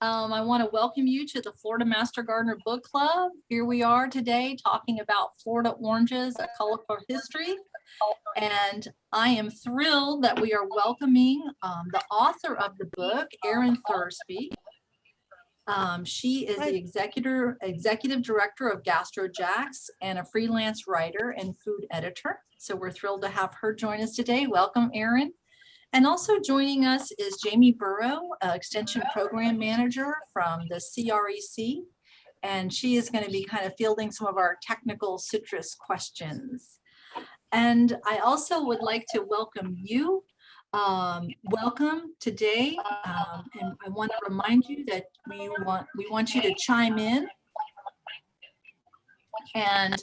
I want to welcome you to the Florida Master Gardener Book Club. Here we are today talking about Florida oranges, a colorful history. And I am thrilled that we are welcoming the author of the book, Erin Thursby. She is the executive director of GastroJax and a freelance writer and food editor. So we're thrilled to have her join us today. Welcome, Erin. And also joining us is Jamie Burrow, Extension Program Manager from the CREC. And she is going to be kind of fielding some of our technical citrus questions. And I also would like to welcome you. Welcome today. And I want to remind you that we want you to chime in and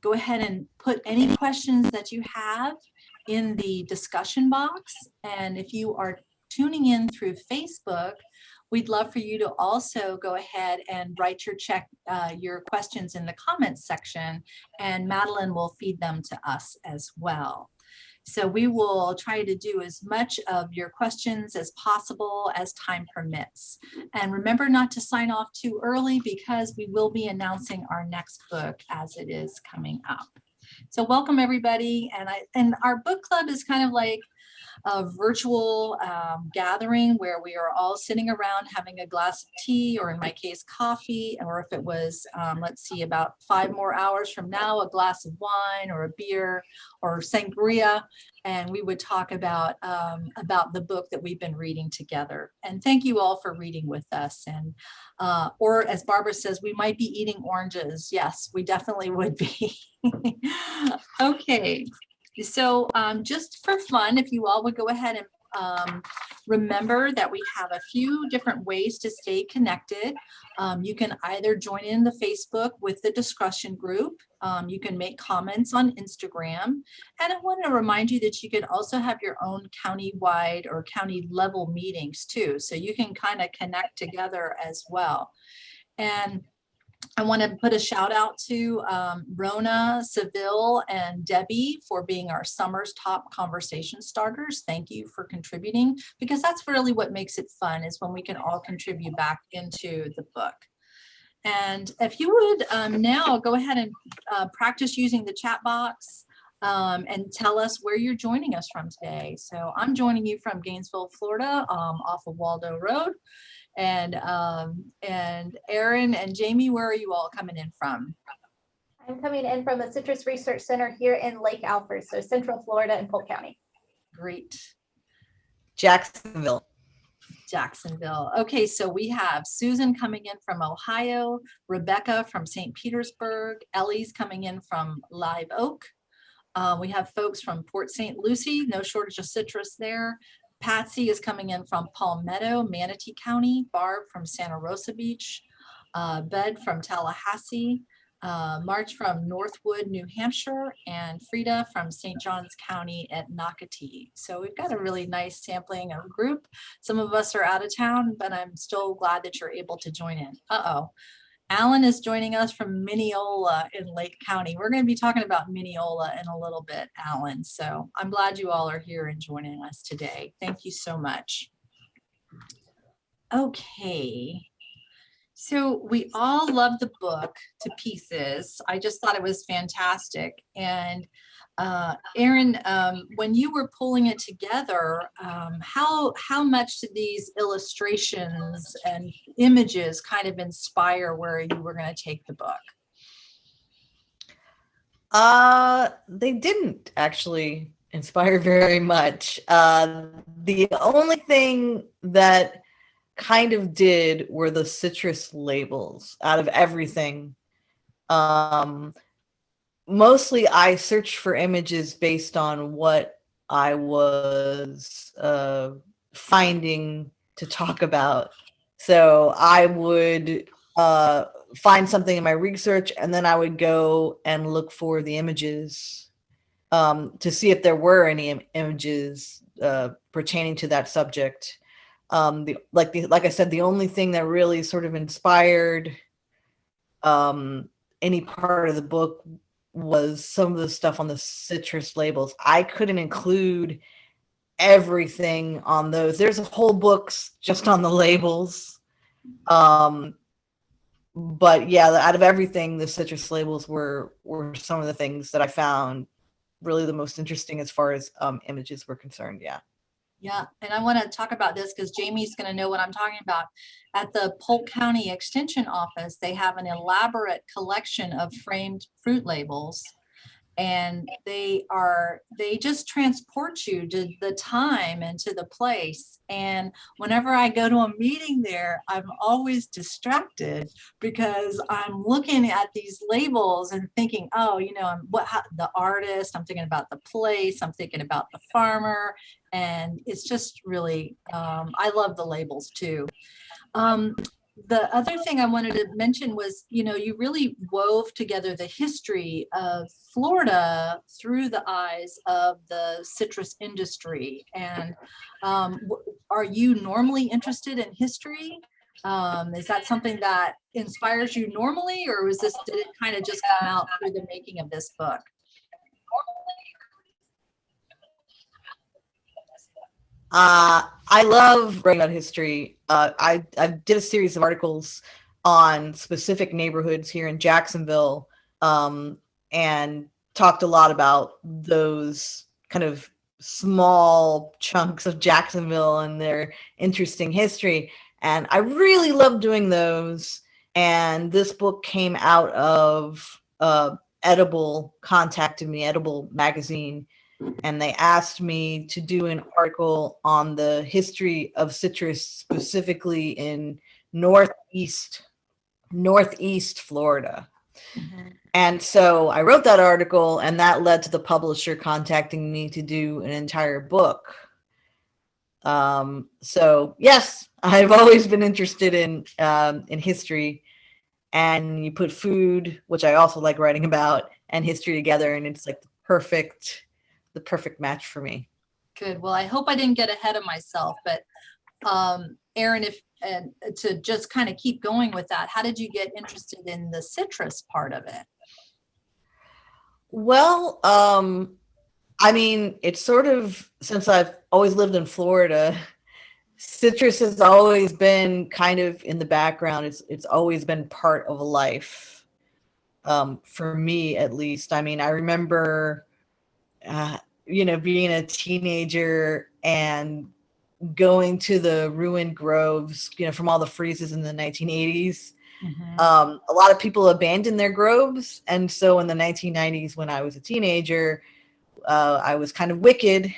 go ahead and put any questions that you have in the discussion box. And if you are tuning in through Facebook, we'd love for you to also go ahead and write your questions in the comments section, and Madeline will feed them to us as well. So we will try to do as much of your questions as possible as time permits. And remember not to sign off too early, because we will be announcing our next book as it is coming up. So welcome everybody. And our book club is kind of like a virtual gathering where we are all sitting around having a glass of tea, or in my case, coffee, or if it was, let's see, about 5 more hours from now, a glass of wine or a beer or sangria. And we would talk about the book that we've been reading together. And thank you all for reading with us. And or as Barbara says, we might be eating oranges. Yes, we definitely would be. Okay. So just for fun, if you all would go ahead and remember that we have a few different ways to stay connected. You can either join in the Facebook with the discussion group. You can make comments on Instagram. And I want to remind you that you can also have your own county-wide or county level meetings too. So you can kind of connect together as well. And I want to put a shout out to Rona, Seville, and Debbie for being our summer's top conversation starters. Thank you for contributing, because that's really what makes it fun, is when we can all contribute back into the book. And if you would now go ahead and practice using the chat box and tell us where you're joining us from today. So I'm joining you from Gainesville, Florida, off of Waldo Road. And Erin and Jamie, where are you all coming in from? I'm coming in from the Citrus Research Center here in Lake Alfred, so Central Florida and Polk County. Great. Jacksonville. Okay, so we have Susan coming in from Ohio, Rebecca from St. Petersburg, Ellie's coming in from Live Oak. We have folks from Port St. Lucie, no shortage of citrus there. Patsy is coming in from Palmetto, Manatee County, Barb from Santa Rosa Beach, Bed from Tallahassee, March from Northwood, New Hampshire, and Frida from St. Johns County at Nocatee. So we've got a really nice sampling of group. Some of us are out of town, but I'm still glad that you're able to join in. Alan is joining us from Mineola in Lake County. We're going to be talking about Mineola in a little bit, Alan. So I'm glad you all are here and joining us today. Thank you so much. Okay. So we all love the book to pieces. I just thought it was fantastic. And Erin, when you were pulling it together, how much did these illustrations and images kind of inspire where you were going to take the book? They didn't actually inspire very much. The only thing that kind of did were the citrus labels out of everything. Mostly I searched for images based on what I was finding to talk about. So I would find something in my research, and then I would go and look for the images to see if there were any images pertaining to that subject. Like I said, the only thing that really sort of inspired any part of the book was some of the stuff on the citrus labels. I couldn't include everything on those. There's whole books just on the labels. But yeah, out of everything, the citrus labels were some of the things that I found really the most interesting as far as images were concerned. Yeah. Yeah, and I want to talk about this because Jamie's going to know what I'm talking about. At the Polk County Extension Office, they have an elaborate collection of framed fruit labels. And they just transport you to the time and to the place. And whenever I go to a meeting there, I'm always distracted because I'm looking at these labels and thinking, oh, the artist, I'm thinking about the place, I'm thinking about the farmer. And it's just really, I love the labels too. The other thing I wanted to mention was, you really wove together the history of Florida through the eyes of the citrus industry. And are you normally interested in history? Is that something that inspires you normally, or did it kind of just come out through the making of this book? I love writing about history. I did a series of articles on specific neighborhoods here in Jacksonville, and talked a lot about those kind of small chunks of Jacksonville and their interesting history. And I really love doing those. And this book came out of Edible contacted me, Edible magazine, and they asked me to do an article on the history of citrus, specifically in northeast Florida. Mm-hmm. And so I wrote that article, and that led to the publisher contacting me to do an entire book. So yes, I've always been interested in history, and you put food, which I also like writing about, and history together, and it's like the perfect match for me. Good. Well, I hope I didn't get ahead of myself, but Erin, to just kind of keep going with that, how did you get interested in the citrus part of it? Well, I mean, it's sort of, since I've always lived in Florida, citrus has always been kind of in the background. It's always been part of life, for me at least. I mean, I remember being a teenager and going to the ruined groves, from all the freezes in the 1980s. Mm-hmm. A lot of people abandoned their groves. And so in the 1990s, when I was a teenager, I was kind of wicked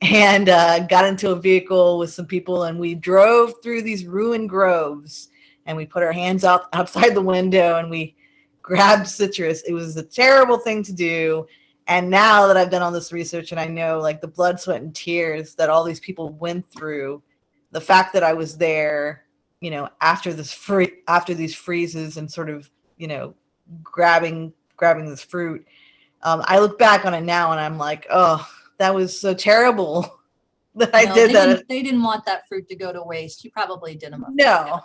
and got into a vehicle with some people, and we drove through these ruined groves, and we put our hands outside the window and we grabbed citrus. It was a terrible thing to do. And now that I've done all this research and I know like the blood, sweat, and tears that all these people went through, the fact that I was there, after these freezes and sort of, grabbing this fruit, I look back on it now and I'm like, oh, that was so terrible that I did that. They didn't want that fruit to go to waste. You probably didn't. No.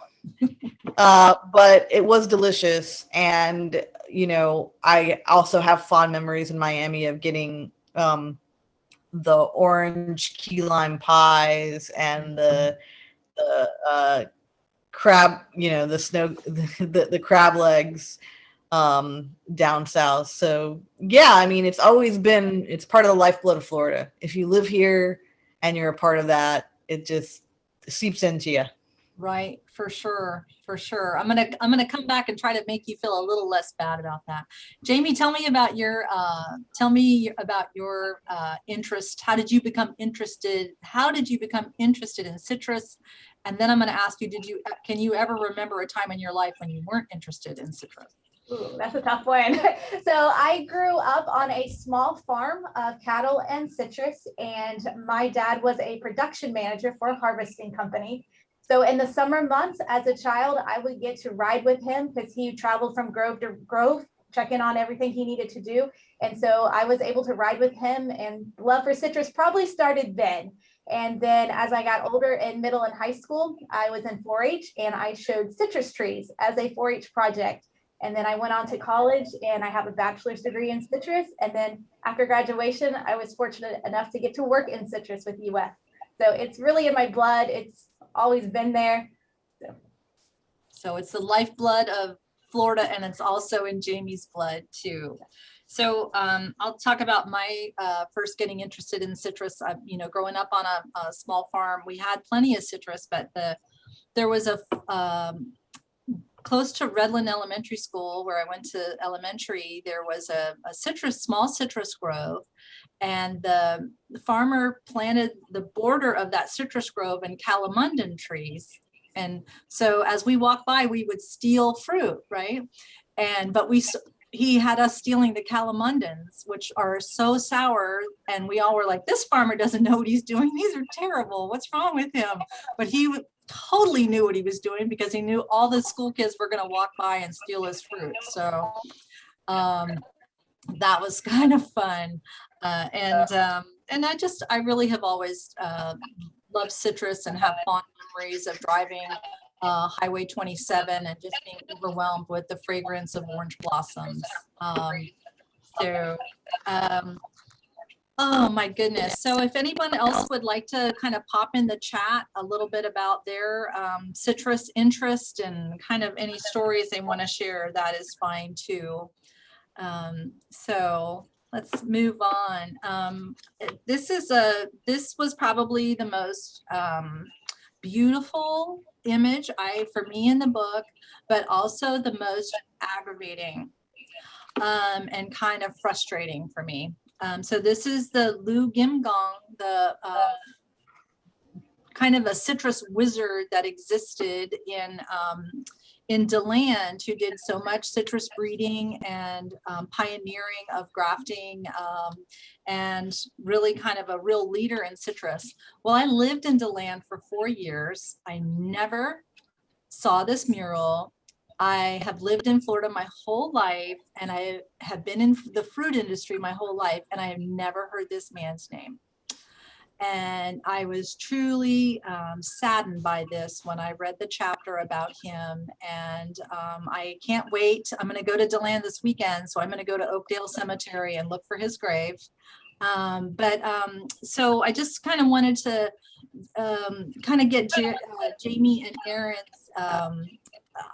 But it was delicious. And, I also have fond memories in Miami of getting the orange key lime pies and the crab, the crab legs down south. So yeah, I mean, it's part of the lifeblood of Florida. If you live here and you're a part of that, it just seeps into you. Right, for sure. I'm gonna come back and try to make you feel a little less bad about that. Jamie, tell me about your interest. How did you become interested in citrus? And then I'm going to ask you, can you ever remember a time in your life when you weren't interested in citrus? Ooh, that's a tough one. So I grew up on a small farm of cattle and citrus, and my dad was a production manager for a harvesting company. So in the summer months as a child, I would get to ride with him because he traveled from grove to grove, checking on everything he needed to do. And so I was able to ride with him, and love for citrus probably started then. And then as I got older in middle and high school, I was in 4-H and I showed citrus trees as a 4-H project. And then I went on to college and I have a bachelor's degree in citrus. And then after graduation, I was fortunate enough to get to work in citrus with UF. So it's really in my blood. It's always been there. So. So it's the lifeblood of Florida, and it's also in Jamie's blood too. So I'll talk about my first getting interested in citrus. Growing up on a small farm, we had plenty of citrus, but there was a close to Redland Elementary School, where I went to elementary, there was a small citrus grove, and the farmer planted the border of that citrus grove in calamundan trees. And so as we walked by, we would steal fruit, right? But he had us stealing the calamundans, which are so sour. And we all were like, this farmer doesn't know what he's doing. These are terrible. What's wrong with him? But he totally knew what he was doing, because he knew all the school kids were going to walk by and steal his fruit. So that was kind of fun. And I really have always loved citrus and have fond memories of driving Highway 27 and just being overwhelmed with the fragrance of orange blossoms. Oh my goodness. So if anyone else would like to kind of pop in the chat a little bit about their citrus interest and kind of any stories they want to share, that is fine too. So let's move on. This was probably the most beautiful image for me in the book, but also the most aggravating and kind of frustrating for me. So this is the Lue Gim Gong, the kind of a citrus wizard that existed in Deland, who did so much citrus breeding and pioneering of grafting, and really kind of a real leader in citrus. Well, I lived in Deland for 4 years. I never saw this mural. I have lived in Florida my whole life, and I have been in the fruit industry my whole life, and I have never heard this man's name. And I was truly saddened by this when I read the chapter about him. And I can't wait. I'm going to go to Deland this weekend, so I'm going to go to Oakdale Cemetery and look for his grave. So I just kind of wanted to kind of get Jamie and Erin's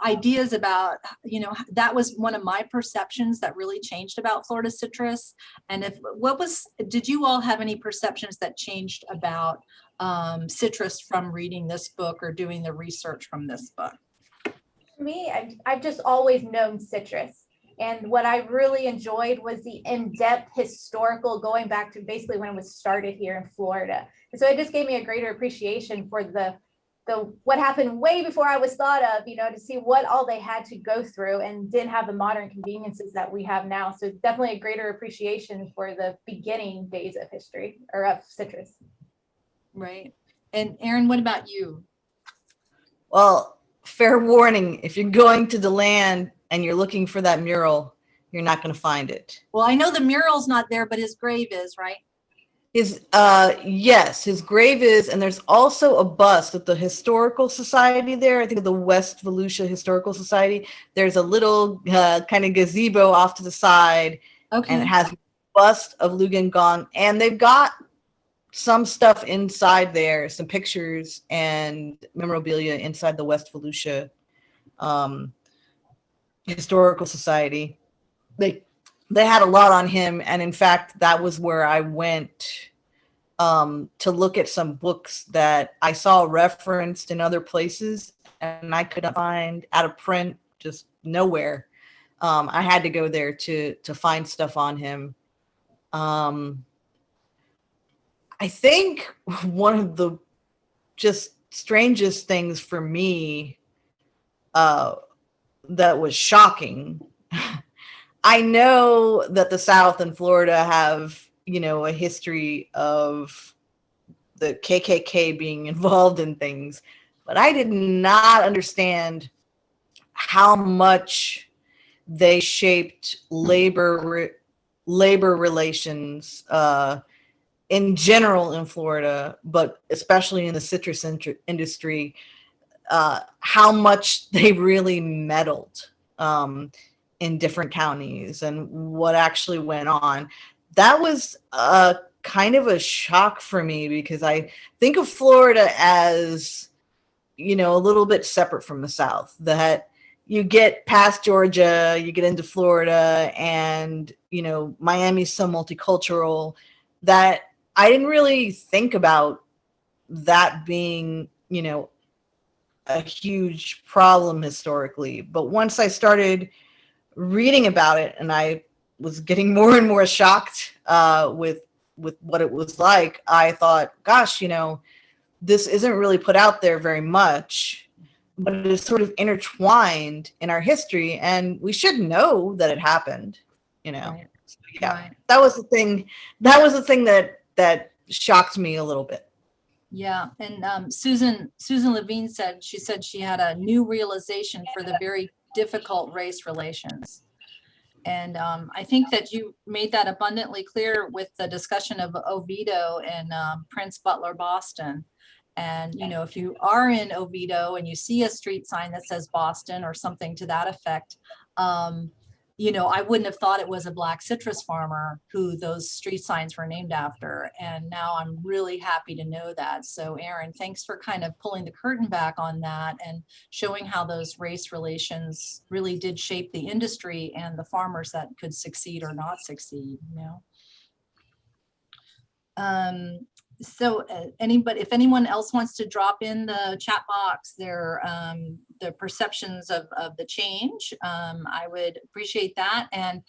ideas about, that was one of my perceptions that really changed about Florida citrus. And did you all have any perceptions that changed about citrus from reading this book or doing the research from this book? Me, I've just always known citrus. And what I really enjoyed was the in-depth historical, going back to basically when it was started here in Florida. And so it just gave me a greater appreciation for what happened way before I was thought of, to see what all they had to go through and didn't have the modern conveniences that we have now. So definitely a greater appreciation for the beginning days of history, or of citrus. Right. And Erin, what about you? Well, fair warning, if you're going to Deland and you're looking for that mural, you're not going to find it. Well, I know the mural's not there, but his grave is, right? Yes, his grave is, and there's also a bust at the historical society there. I think of the West Volusia Historical Society. There's a little kind of gazebo off to the side, Okay. and it has a bust of Lue Gim Gong, and they've got some stuff inside there, some pictures and memorabilia inside the West Volusia Historical Society. They had a lot on him, and in fact, that was where I went to look at some books that I saw referenced in other places, and I couldn't find out of print, just nowhere. I had to go there to find stuff on him. I think one of the just strangest things for me that was shocking. I know that the South and Florida have, a history of the KKK being involved in things, but I did not understand how much they shaped labor relations in general in Florida, but especially in the citrus industry, how much they really meddled in different counties and what actually went on. That was kind of a shock for me, because I think of Florida as a little bit separate from the South, that you get past Georgia, you get into Florida, and, Miami's so multicultural that I didn't really think about that being, a huge problem historically. But once I started reading about it, and I was getting more and more shocked with what it was like, I thought, gosh, this isn't really put out there very much, but it is sort of intertwined in our history, and we should know that it happened. Right. So, yeah, Right. that was the thing. That was the thing that shocked me a little bit. Yeah, and Susan Levine said she had a new realization for the very difficult race relations. And I think that you made that abundantly clear with the discussion of Oviedo and Prince Butler, Boston. And, if you are in Oviedo and you see a street sign that says Boston or something to that effect, I wouldn't have thought it was a Black citrus farmer who those street signs were named after. And now I'm really happy to know that. So Erin, thanks for kind of pulling the curtain back on that and showing how those race relations really did shape the industry and the farmers that could succeed or not succeed, So if anyone else wants to drop in the chat box their perceptions of the change, I would appreciate that. And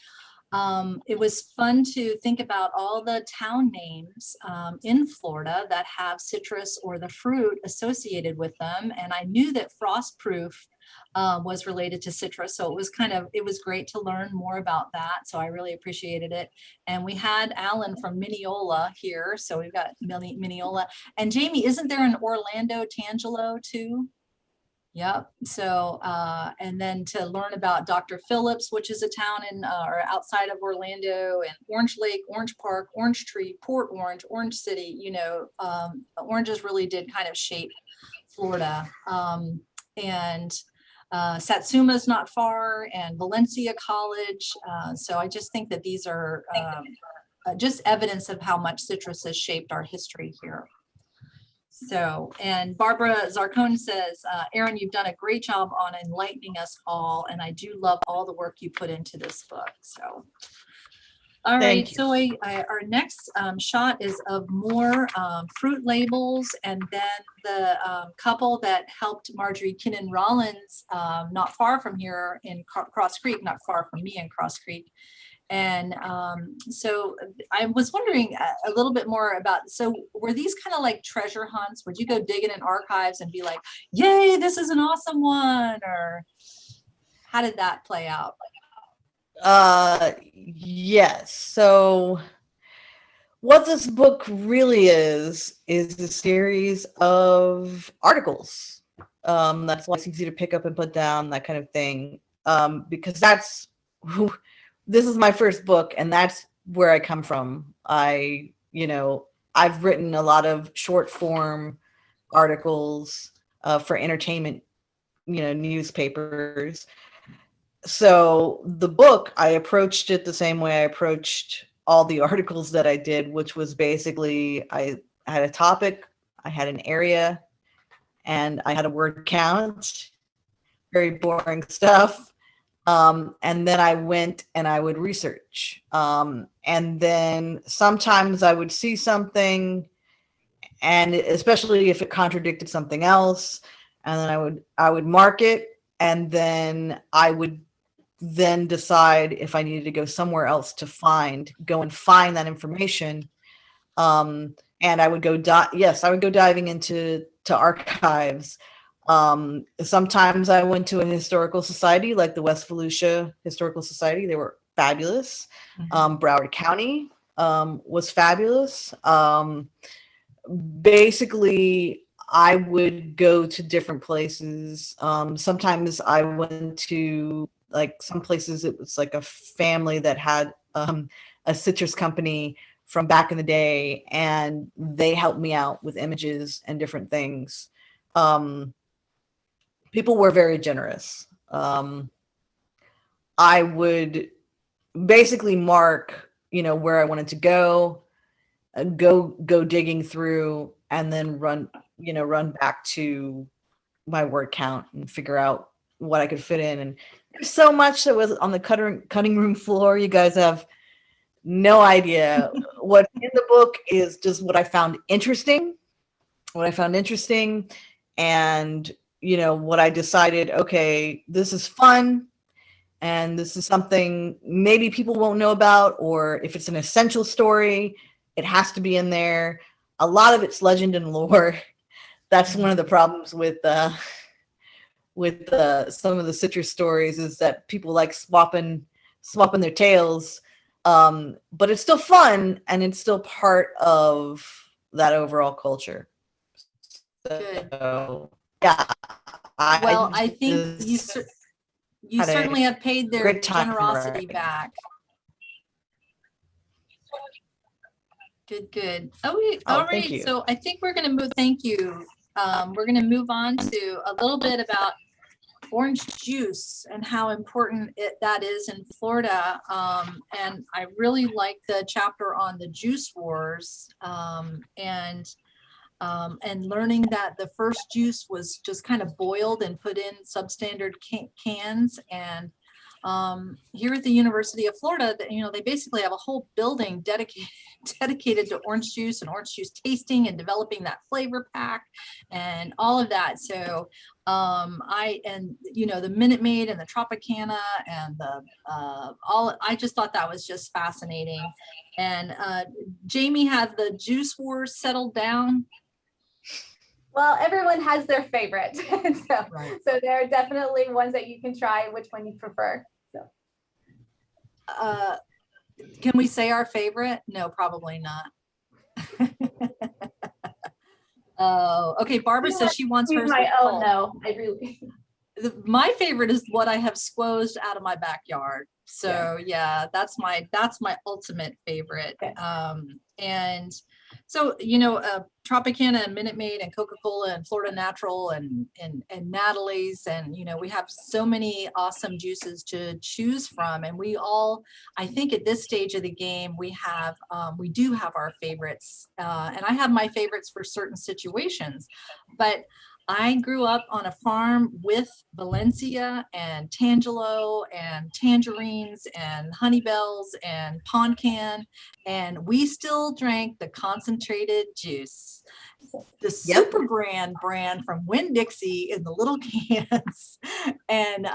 it was fun to think about all the town names in Florida that have citrus or the fruit associated with them. And I knew that frostproof was related to citrus. So it was great to learn more about that. So I really appreciated it. And we had Alan from Mineola here. So we've got Mineola. And Jamie, isn't there an Orlando Tangelo too? Yep. So, and then to learn about Dr. Phillips, which is a town in or outside of Orlando, and Orange Lake, Orange Park, Orange Tree, Port Orange, Orange City, oranges really did kind of shape Florida. And Satsuma's not far, and Valencia College. So I just think that these are just evidence of how much citrus has shaped our history here. So, and Barbara Zarcone says, Erin, you've done a great job on enlightening us all, and I do love all the work you put into this book. So, all right, so our next shot is of more fruit labels, and then the couple that helped Marjorie Kinnan Rollins, not far from here in Cross Creek, not far from me in Cross Creek. And so I was wondering a little bit more about, so were these kind of like treasure hunts? Would you go digging in archives and be like, yay, this is an awesome one? Or how did that play out? Yes. So what this book really is a series of articles. That's why it's easy to pick up and put down, that kind of thing. Because this is my first book, and that's where I come from. I've written a lot of short form articles for entertainment, newspapers. So the book, I approached it the same way I approached all the articles that I did, which was basically I had a topic, I had an area, and I had a word count. Very boring stuff. And then I went and I would research. And then sometimes I would see something, and especially if it contradicted something else, and then I would mark it, and then I would then decide if I needed to go somewhere else to go and find that information. And I would go diving into archives. Sometimes I went to a historical society like the West Volusia Historical Society. They were fabulous. Mm-hmm. Broward County was fabulous. Basically, I would go to different places. Sometimes I went to some places it was like a family that had a citrus company from back in the day, and they helped me out with images and different things. People were very generous. I would basically mark, where I wanted to go digging through, and then run back to my word count and figure out what I could fit in. And there's so much that was on the cutting room floor. You guys have no idea. What's in the book is just what I found interesting. And what I decided, okay, this is fun, and this is something maybe people won't know about, or if it's an essential story, it has to be in there. A lot of it's legend and lore. That's one of the problems with some of the citrus stories, is that people like swapping their tales. But it's still fun, and it's still part of that overall culture. Good. So, yeah. I think you had a certainly have paid their great time generosity writing. back. Good. All Thank right. you. So I think we're going to move. Thank you. We're going to move on to a little bit about orange juice and how important that is in Florida. And I really like the chapter on the juice wars, and learning that the first juice was just kind of boiled and put in substandard cans. And here at the University of Florida, they basically have a whole building dedicated to orange juice and orange juice tasting and developing that flavor pack and all of that. So the Minute Maid and the Tropicana and I just thought that was just fascinating. And Jamie, have the juice wars settled down? Well, everyone has their favorite. Right. So there are definitely ones that you can try, which one you prefer. So. Can we say our favorite? No, probably not. Oh, okay. Barbara says she wants hers. My own, no, I really. My favorite is what I have squozed out of my backyard. So yeah, that's my ultimate favorite. Okay. And so Tropicana and Minute Maid and Coca-Cola and Florida Natural and Natalie's, and we have so many awesome juices to choose from, and I think at this stage of the game we do have our favorites, and I have my favorites for certain situations, but I grew up on a farm with Valencia and Tangelo and tangerines and honeybells and poncan, and we still drank the concentrated juice, the Super brand from Winn-Dixie in the little cans. And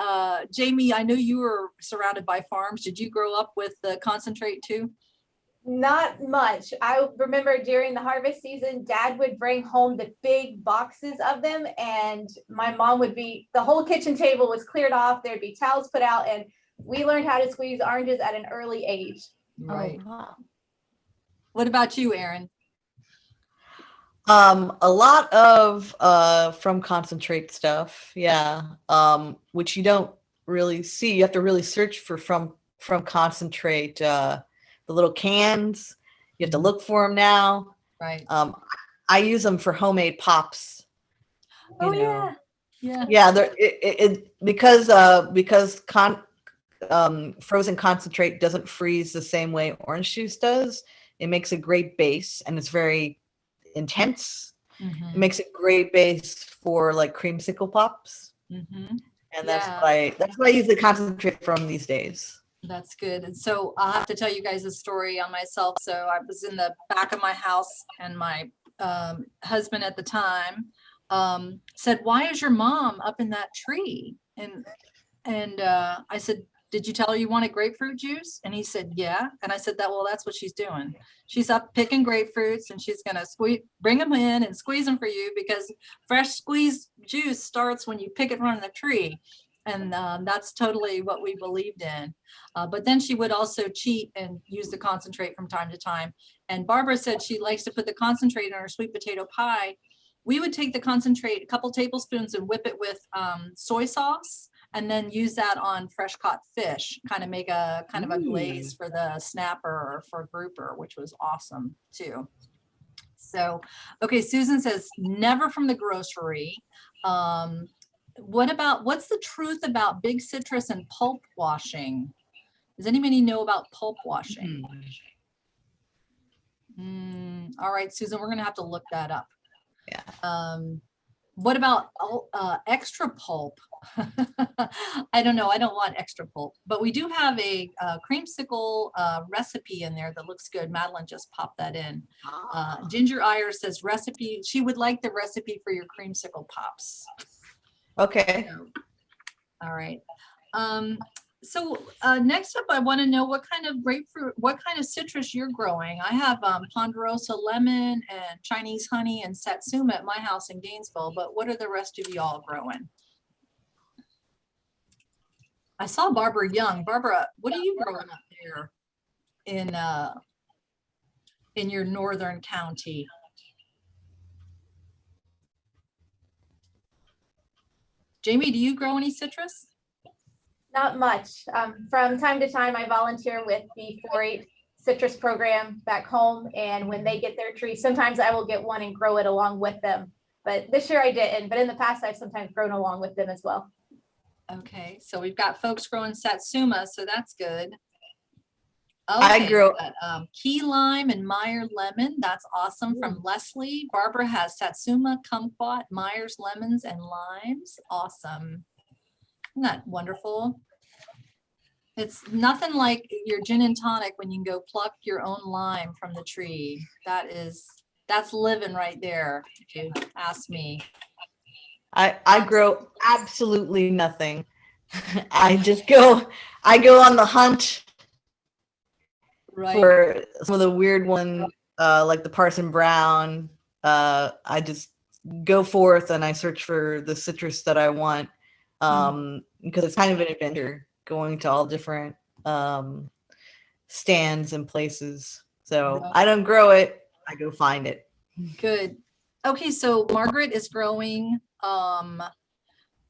Jamie, I know you were surrounded by farms. Did you grow up with the concentrate too? Not much. I remember during the harvest season, Dad would bring home the big boxes of them, and my mom the whole kitchen table was cleared off. There'd be towels put out, and we learned how to squeeze oranges at an early age. Right. Oh, wow. What about you, Erin? A lot of from concentrate stuff, yeah. Which you don't really see. You have to really search for from concentrate. The little cans, you have to look for them now. Right. I use them for homemade pops. Yeah. Yeah. Because frozen concentrate doesn't freeze the same way orange juice does. It makes a great base, and it's very intense. Mm-hmm. It makes a great base for like creamsicle pops. Mm-hmm. And that's what I use the concentrate from these days. That's good. And so I'll have to tell you guys a story on myself. So I was in the back of my house, and my husband at the time said, "Why is your mom up in that tree?" And I said, "Did you tell her you wanted grapefruit juice?" And he said, "Yeah." And I said, that's what she's doing. She's up picking grapefruits, and she's going to bring them in and squeeze them for you, because fresh squeezed juice starts when you pick it from the tree. And that's totally what we believed in. But then she would also cheat and use the concentrate from time to time. And Barbara said she likes to put the concentrate in her sweet potato pie. We would take the concentrate, a couple tablespoons, and whip it with soy sauce, and then use that on fresh caught fish, kind of make a glaze for the snapper or for grouper, which was awesome too. So, okay, Susan says, never from the grocery. What's the truth about big citrus and pulp washing? Does anybody know about pulp washing? All right, Susan, we're gonna have to look that up. Yeah. What about extra pulp? I don't know. I don't want extra pulp, but we do have a creamsicle recipe in there that looks good. Madeline just popped that in. Ginger Iyer says recipe. She would like the recipe for your creamsicle pops. Okay. So, all right. So next up, I want to know what kind of grapefruit, what kind of citrus you're growing. I have Ponderosa lemon and Chinese honey and Satsuma at my house in Gainesville, but what are the rest of y'all growing? I saw Barbara Young. Barbara, what are you growing up there in your northern county? Jamie, do you grow any citrus? Not much. From time to time, I volunteer with the 4-H citrus program back home. And when they get their tree, sometimes I will get one and grow it along with them. But this year I didn't, but in the past, I've sometimes grown along with them as well. Okay, so we've got folks growing Satsuma, so that's good. I grew key lime and Meyer lemon. That's awesome from Leslie. Barbara has Satsuma, kumquat, Meyer's lemons and limes. Awesome. Isn't that wonderful? It's nothing like your gin and tonic when you can go pluck your own lime from the tree. That's living right there, if you ask me. I grow absolutely nothing. I go on the hunt for some of the weird ones, like the Parson Brown. I just go forth and I search for the citrus that I want, because it's kind of an adventure going to all different stands and places. So I don't grow it, I go find it. Good. Okay, so Margaret is growing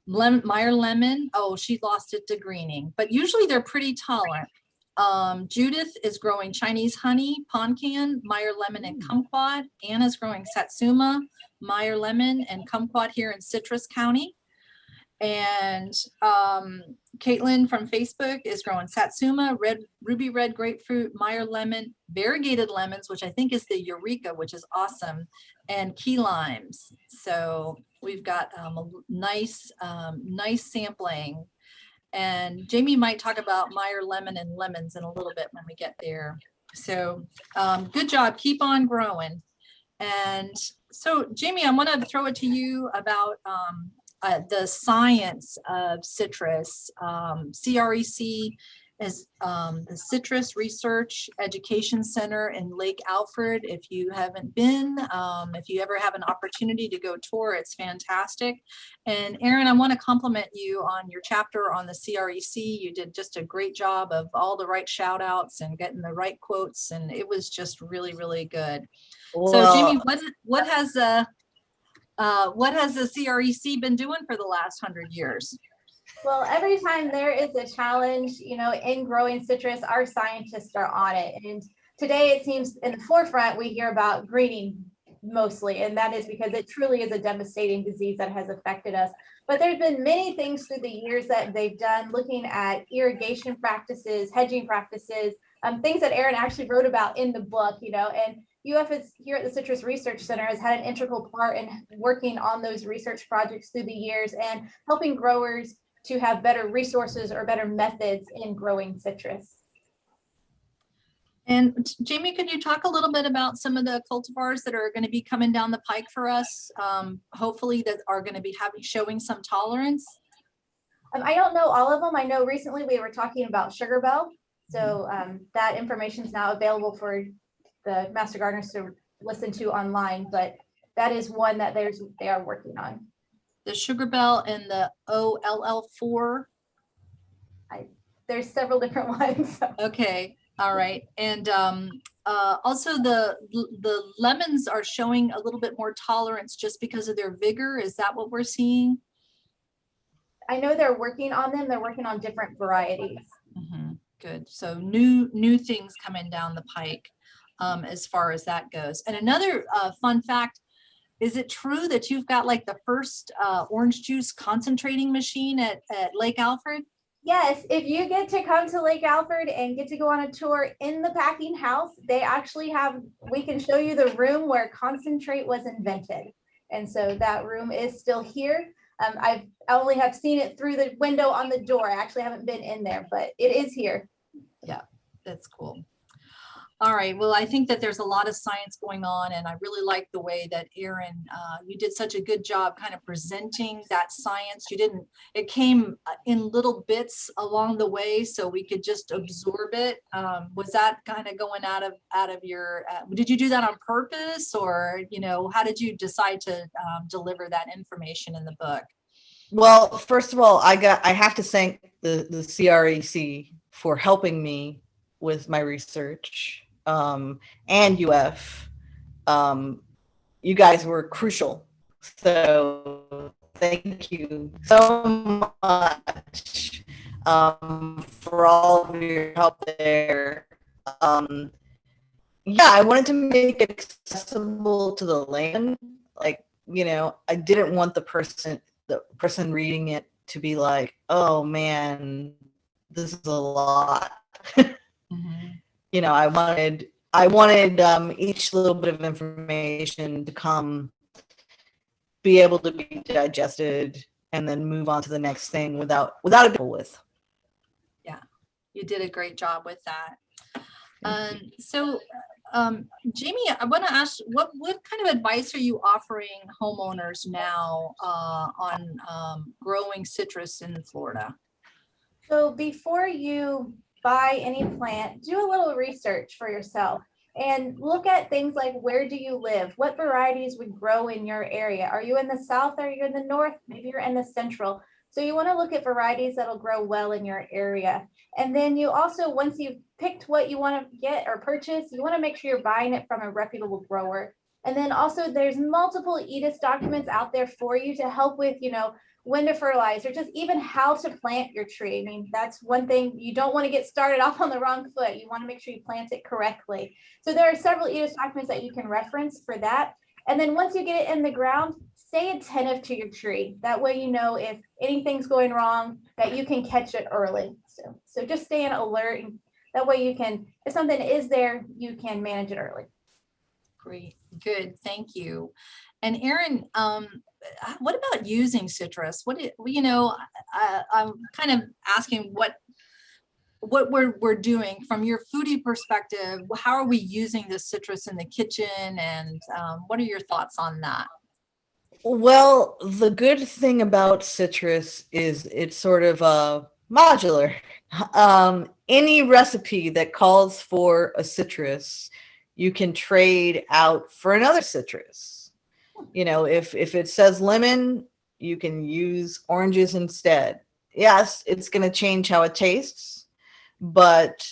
Meyer lemon. Oh, she lost it to greening, but usually they're pretty tolerant. Judith is growing Chinese honey, poncan, Meyer lemon, and kumquat. Anna's growing Satsuma, Meyer lemon, and kumquat here in Citrus County. And Caitlin from Facebook is growing Satsuma, ruby red grapefruit, Meyer lemon, variegated lemons, which I think is the Eureka, which is awesome, and key limes. So we've got a nice sampling. And Jamie might talk about Meyer lemon and lemons in a little bit when we get there. So good job, keep on growing. And so Jamie, I want to throw it to you about the science of citrus. CREC is the Citrus Research Education Center in Lake Alfred. If you haven't been, if you ever have an opportunity to go tour, it's fantastic. And Erin, I want to compliment you on your chapter on the CREC. You did just a great job of all the right shout outs and getting the right quotes. And it was just really, really good. Well, so Jamie, what has the CREC been doing for the last 100 years? Well, every time there is a challenge, in growing citrus, our scientists are on it. And today it seems in the forefront, we hear about greening mostly, and that is because it truly is a devastating disease that has affected us. But there's been many things through the years that they've done, looking at irrigation practices, hedging practices, things that Erin actually wrote about in the book, and UF is here at the Citrus Research Center has had an integral part in working on those research projects through the years and helping growers to have better resources or better methods in growing citrus. And Jamie, could you talk a little bit about some of the cultivars that are going to be coming down the pike for us, hopefully that are going to be showing some tolerance? I don't know all of them. I know recently we were talking about Sugar Bell. So that information is now available for the Master Gardeners to listen to online, but that is one that they are working on. The Sugar Bell and the OLL4. There's several different ones. Okay, all right. And also the lemons are showing a little bit more tolerance just because of their vigor. Is that what we're seeing? I know they're working on them. They're working on different varieties. Good. So new things coming down the pike as far as that goes. And another fun fact, is it true that you've got like the first orange juice concentrating machine at Lake Alfred? Yes, if you get to come to Lake Alfred and get to go on a tour in the packing house, they actually we can show you the room where concentrate was invented. And so that room is still here. I only have seen it through the window on the door. I actually haven't been in there, but it is here. Yeah, that's cool. All right, well, I think that there's a lot of science going on, and I really like the way that Erin, you did such a good job kind of presenting that science. It came in little bits along the way, so we could just absorb it. Was that kind of going out of your, did you do that on purpose, or, how did you decide to deliver that information in the book? Well, first of all, I have to thank the CREC for helping me with my research, and UF. You guys were crucial. So thank you so much for all of your help there. Yeah, I wanted to make it accessible to the layman. Like, I didn't want the person reading it to be like, oh man, this is a lot. Mm-hmm. I wanted each little bit of information to be able to be digested and then move on to the next thing without a deal with. Yeah, you did a great job with that. So, Jamie, I want to ask, what kind of advice are you offering homeowners now on growing citrus in Florida? So before you buy any plant, do a little research for yourself and look at things like, where do you live? What varieties would grow in your area? Are you in the south? Are you in the north? Maybe you're in the central. So you want to look at varieties that'll grow well in your area. And then you also, once you've picked what you want to get or purchase, you want to make sure you're buying it from a reputable grower. And then also there's multiple EDIS documents out there for you to help with, when to fertilize, or just even how to plant your tree. I mean, that's one thing. You don't want to get started off on the wrong foot. You want to make sure you plant it correctly. So there are several EDIS documents that you can reference for that. And then once you get it in the ground, stay attentive to your tree. That way, if anything's going wrong, that you can catch it early. So just stay alert. And that way you can, if something is there, you can manage it early. Great, good, thank you. And Erin, what about using citrus? I'm kind of asking what we're doing from your foodie perspective. How are we using the citrus in the kitchen, and what are your thoughts on that? Well, the good thing about citrus is it's sort of modular. Any recipe that calls for a citrus, you can trade out for another citrus. If it says lemon, you can use oranges instead. Yes, it's going to change how it tastes, but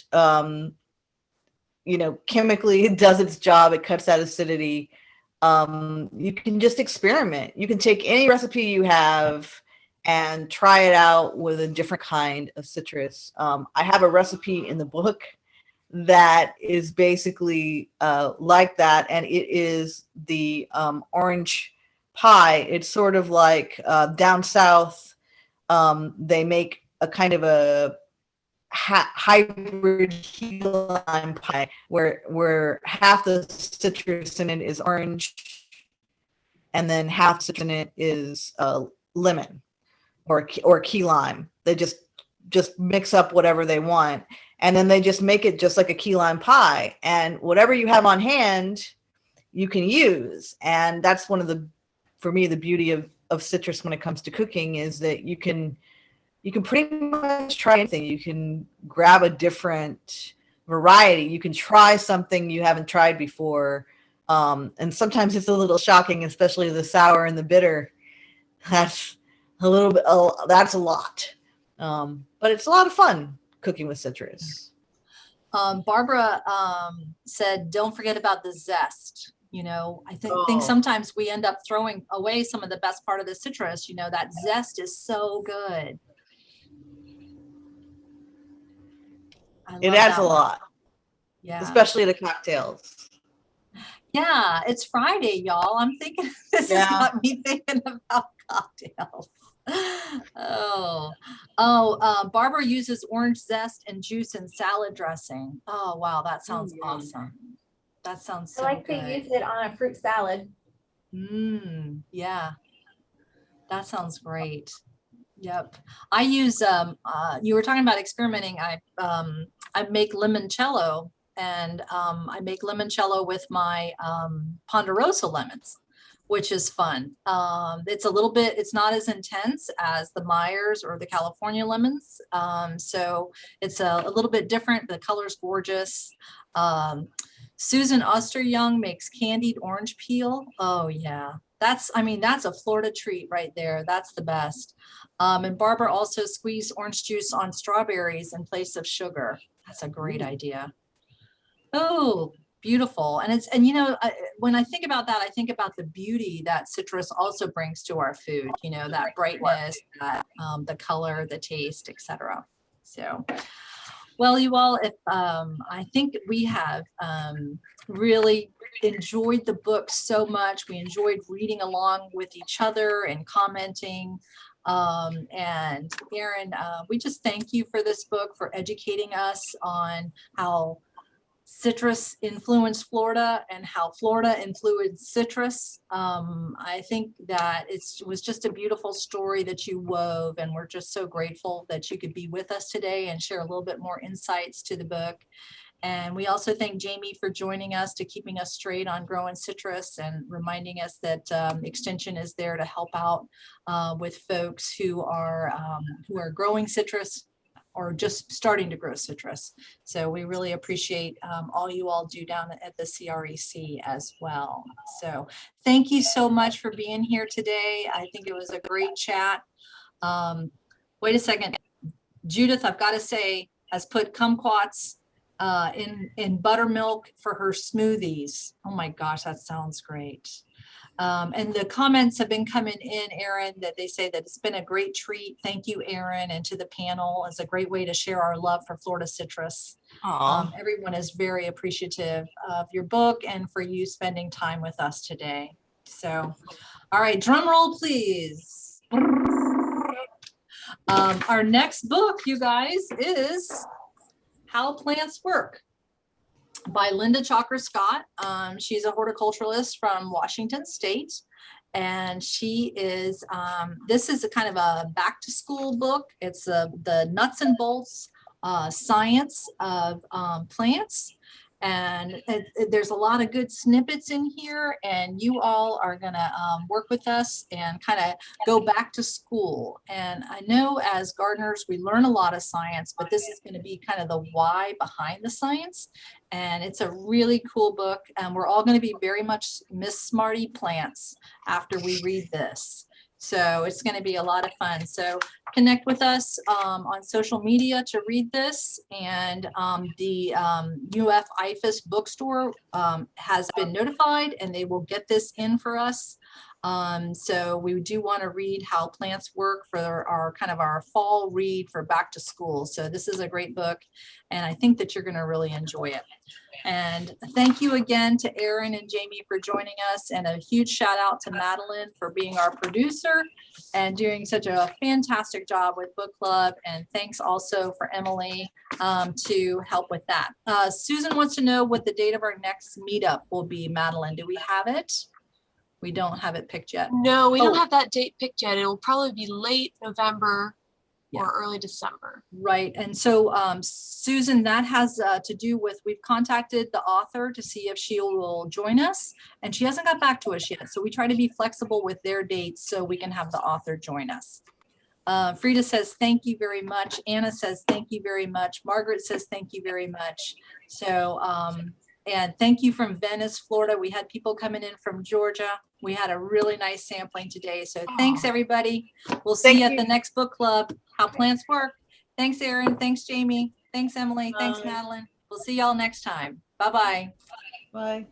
chemically it does its job. It cuts out acidity. You can just experiment. You can take any recipe you have and try it out with a different kind of citrus. I have a recipe in the book that is basically like that, and it is the orange pie. It's sort of like down south, they make a kind of a hybrid key lime pie where half the citrus in it is orange and then half citrus in it is lemon or key lime. They just mix up whatever they want, and then they just make it just like a key lime pie, and whatever you have on hand you can use. And that's for me the beauty of citrus when it comes to cooking, is that you can pretty much try anything. You can grab a different variety. You can try something you haven't tried before. And sometimes it's a little shocking, especially the sour and the bitter. That's a lot. But it's a lot of fun cooking with citrus. Barbara said, don't forget about the zest. I think sometimes we end up throwing away some of the best part of the citrus. That zest is so good. It adds a lot. Yeah. Especially to cocktails. Yeah, it's Friday, y'all. I'm thinking this has got me thinking about cocktails. Barbara uses orange zest and juice in salad dressing. Oh, wow, that sounds awesome. That sounds so I like good. to use it on a fruit salad. Yeah, that sounds great. Yep. I use, you were talking about experimenting. I make limoncello, and I make limoncello with my Ponderosa lemons, which is fun. It's a little bit, it's not as intense as the Myers or the California lemons. So it's a little bit different. The color's gorgeous. Susan Osteryoung makes candied orange peel. Oh yeah. I mean, that's a Florida treat right there. That's the best. And Barbara also squeezed orange juice on strawberries in place of sugar. That's a great idea. Oh, beautiful. And you know, when I think about that, I think about the beauty that citrus also brings to our food, you know, that brightness, that, the color, the taste, etc. So, well, you all, if I think we have really enjoyed the book so much. We enjoyed reading along with each other and commenting. And Erin, we just thank you for this book, for educating us on how citrus influenced Florida and how Florida influenced citrus. I think that it was just a beautiful story that you wove, and we're just so grateful that you could be with us today and share a little bit more insights to the book. And we also thank Jamie for joining us, to keeping us straight on growing citrus and reminding us that Extension is there to help out with folks who are growing citrus or just starting to grow citrus. So we really appreciate all you all do down at the CREC as well. So thank you so much for being here today. I think it was a great chat. Wait a second. Judith, I've got to say, has put kumquats in buttermilk for her smoothies. Oh my gosh, that sounds great. And the comments have been coming in, Erin, that they say that it's been a great treat. Thank you, Erin, and to the panel. It's a great way to share our love for Florida citrus. Everyone is very appreciative of your book and for you spending time with us today. So, all right, drum roll, please. Our next book, you guys, is How Plants Work by Linda Chalker Scott. She's a horticulturalist from Washington State. And she is, this is a kind of a back to school book. It's the nuts and bolts science of plants. And there's a lot of good snippets in here, and you all are gonna work with us and kind of go back to school. And I know as gardeners, we learn a lot of science, but this is gonna be kind of the why behind the science. And it's a really cool book. And we're all gonna be very much Miss Smarty plants after we read this. So it's going to be a lot of fun. So connect with us on social media to read this. And the UF IFAS bookstore has been notified, and they will get this in for us. So we do want to read How Plants Work for our kind of our fall read for back to school. So this is a great book, and I think that you're going to really enjoy it. And thank you again to Erin and Jamie for joining us, and a huge shout out to Madeline for being our producer and doing such a fantastic job with book club. And thanks also for Emily to help with that. Susan wants to know what the date of our next meetup will be. Madeline, do we have it? We don't have it picked yet. No, we don't have that date picked yet. It will probably be late November or early December. Right. And so, Susan, that has to do with, we've contacted the author to see if she will join us, and she hasn't got back to us yet. So we try to be flexible with their dates so we can have the author join us. Frida says, thank you very much. Anna says, thank you very much. Margaret says, thank you very much. So, and thank you from Venice, Florida. We had people coming in from Georgia. We had a really nice sampling today. So thanks, everybody. We'll see you at the next book club, How Plants Work. Thanks, Erin. Thanks, Jamie. Thanks, Emily. Thanks, Madeline. We'll see y'all next time. Bye-bye. Bye.